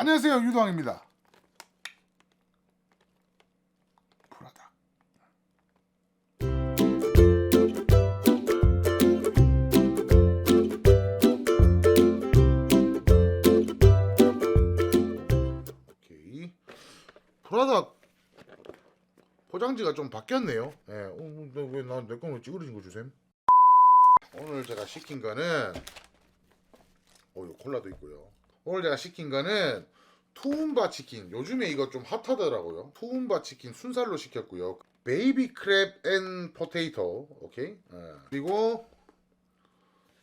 안녕하세요, 유도왕입니다. 프라다. 오케이. 프라다 포장지가 좀 바뀌었네요. 예. 왜나내 거는 찌그러진 거 주셈? 오늘 제가 시킨 거는 이거 콜라도 있고요. 오늘 제가 시킨 거는 투움바 치킨. 요즘에 이거 좀 핫하더라고요. 투움바 치킨 순살로 시켰고요. 베이비 크랩 앤 포테이토. 오케이. 그리고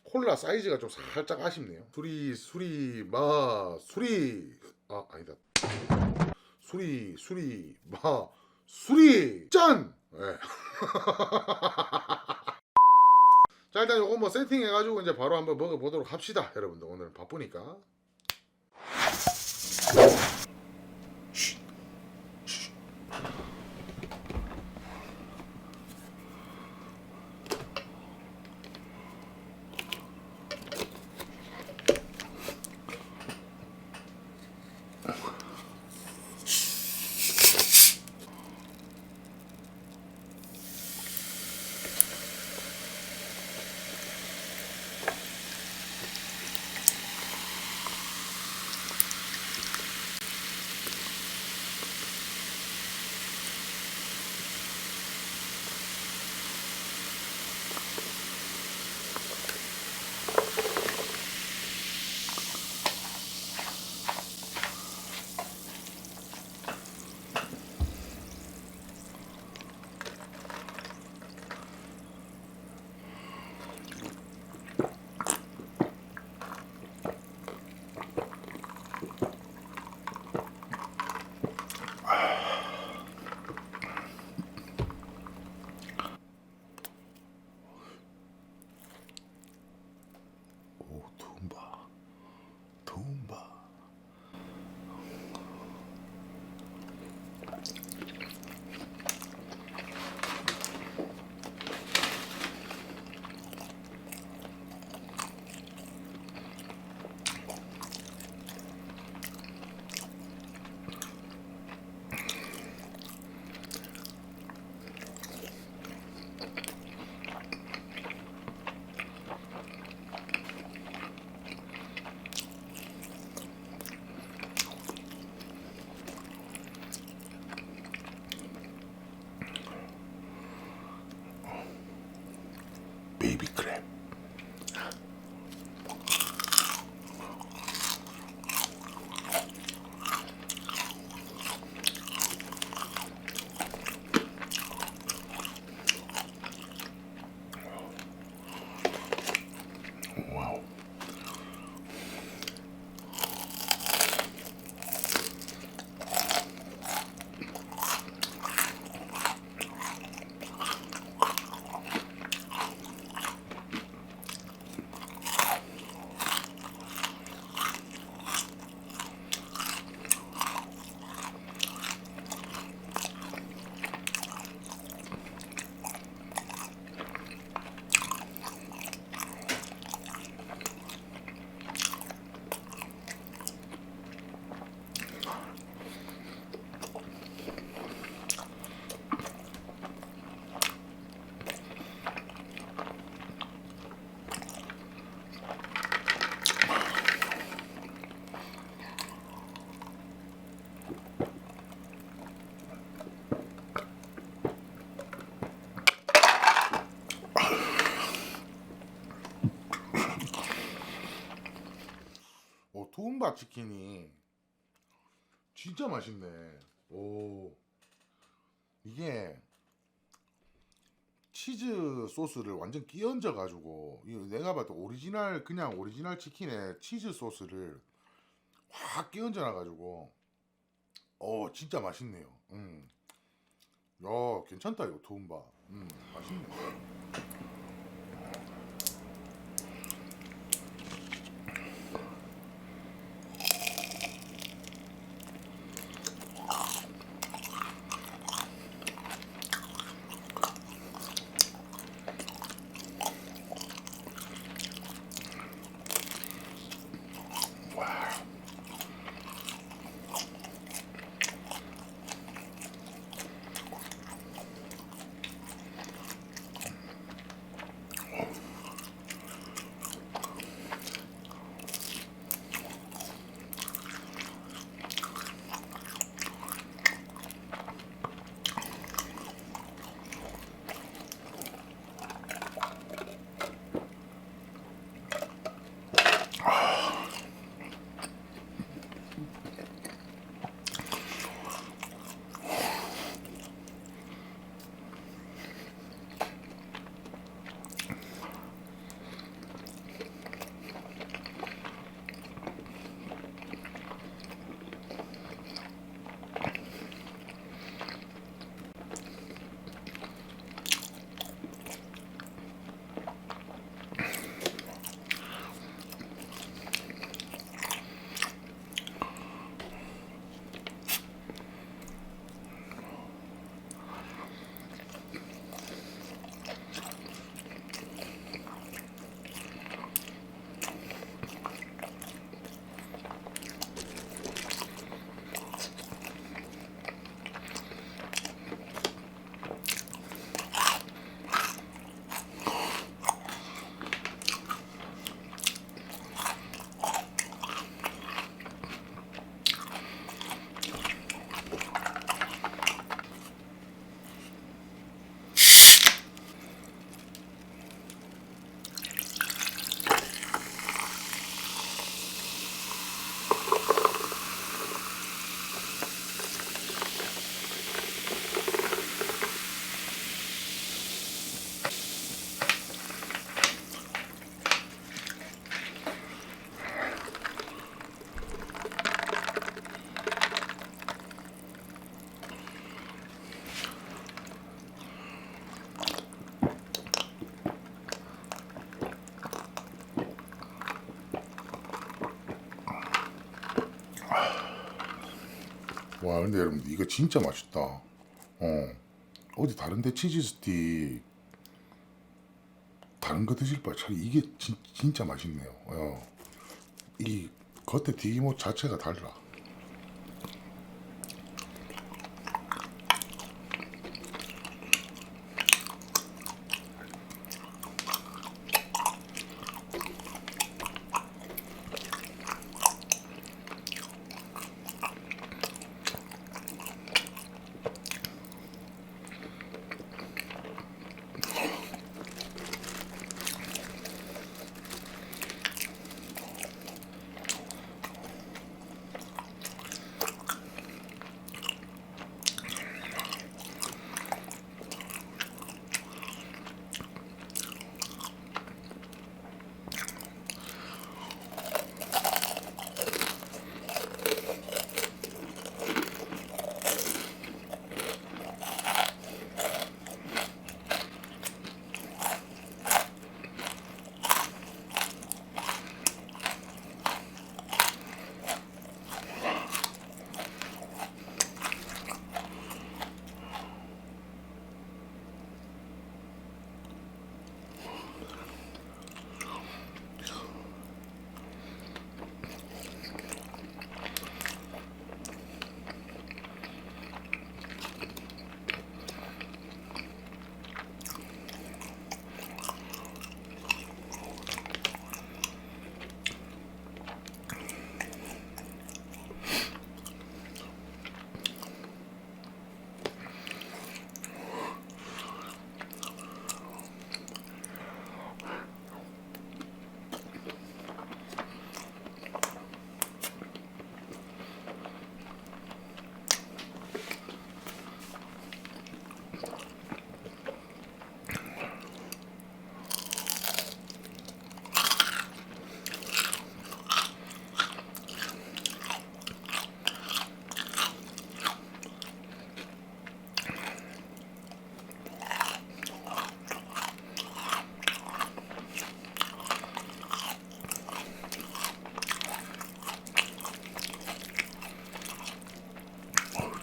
콜라 사이즈가 좀 살짝 아쉽네요. 수리 아니다. 수리 짠. 네. 자, 일단 요거 뭐 세팅해가지고 이제 바로 한번 먹어보도록 합시다. 여러분들 오늘 바쁘니까. 투움바. 베이비 크랩. 와우. 투움바 치킨이 진짜 맛있네. 오, 이게 치즈 소스를 완전 끼얹어 가지고 내가 봐도 그냥 오리지널 치킨에 치즈 소스를 확 끼얹어 놔 가지고 진짜 맛있네요. 야, 괜찮다 이거 투움바. 맛있네. 와 근데 여러분 이거 진짜 맛있다. 어디 다른데 치즈 스틱 다른 거 드실 바에 차라리 이게 진짜 맛있네요. 이 겉에 튀김옷 자체가 달라.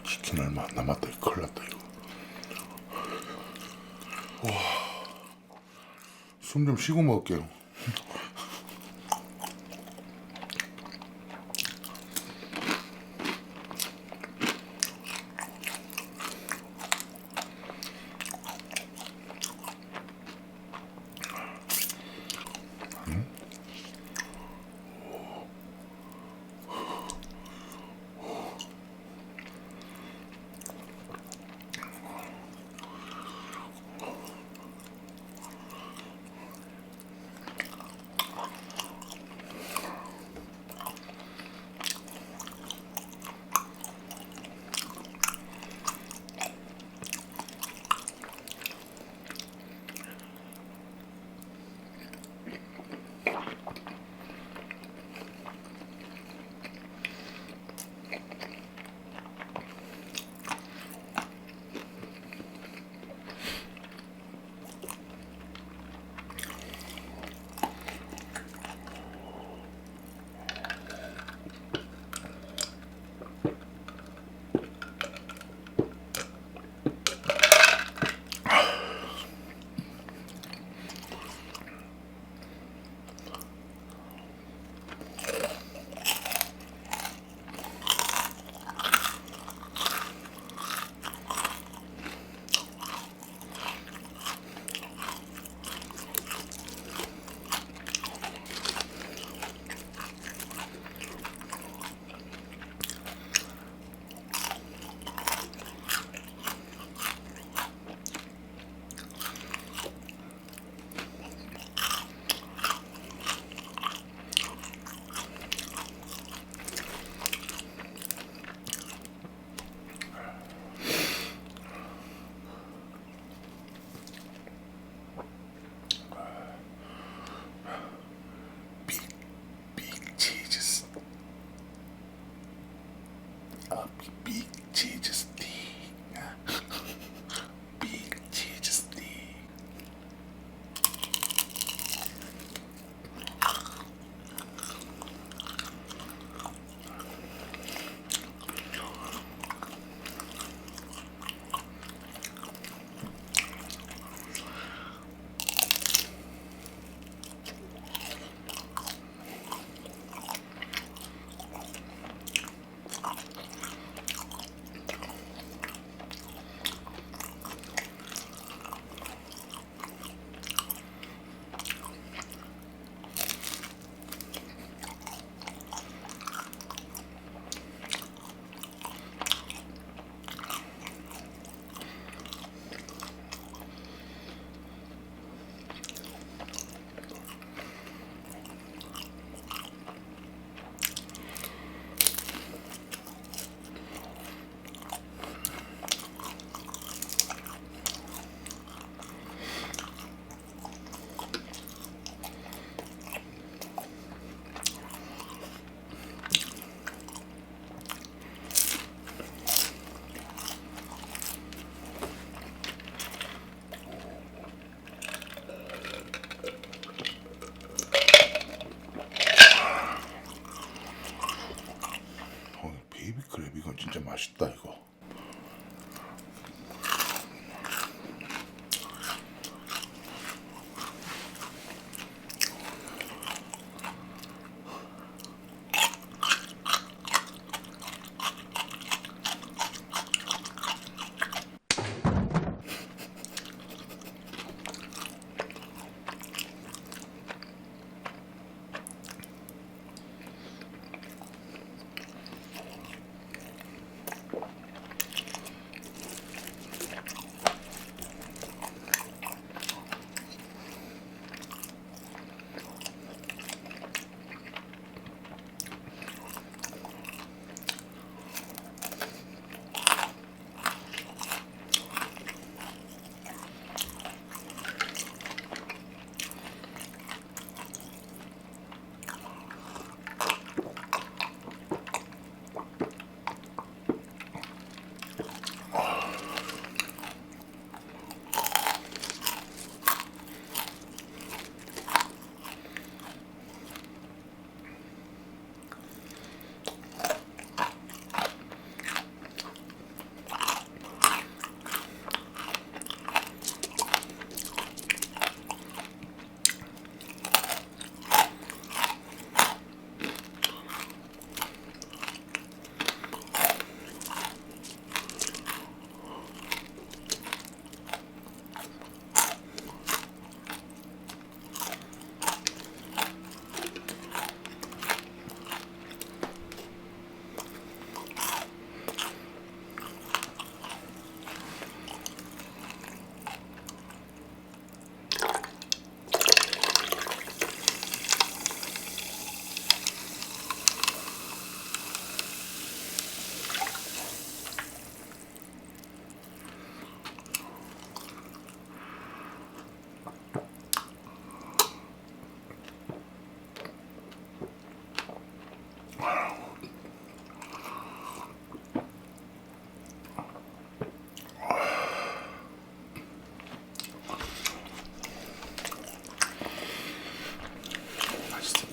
치킨 얼마 안 남았다. 큰일 났다 이거. 숨 좀 쉬고 먹을게요.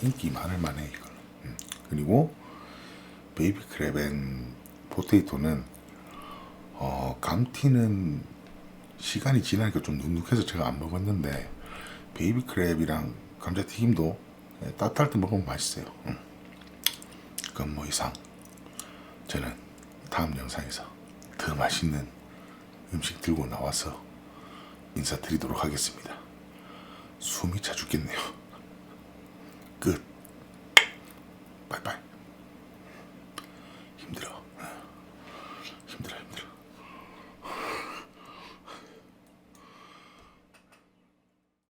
인기 많을 만해 이걸. 그리고 베이비 크랩 앤 포테이토는 감튀는 시간이 지나니까 좀 눅눅해서 제가 안 먹었는데 베이비 크랩이랑 감자튀김도 따뜻할 때 먹으면 맛있어요. 그건 뭐 이상. 저는 다음 영상에서 더 맛있는 음식 들고 나와서 인사드리도록 하겠습니다. 숨이 차 죽겠네요. 끝.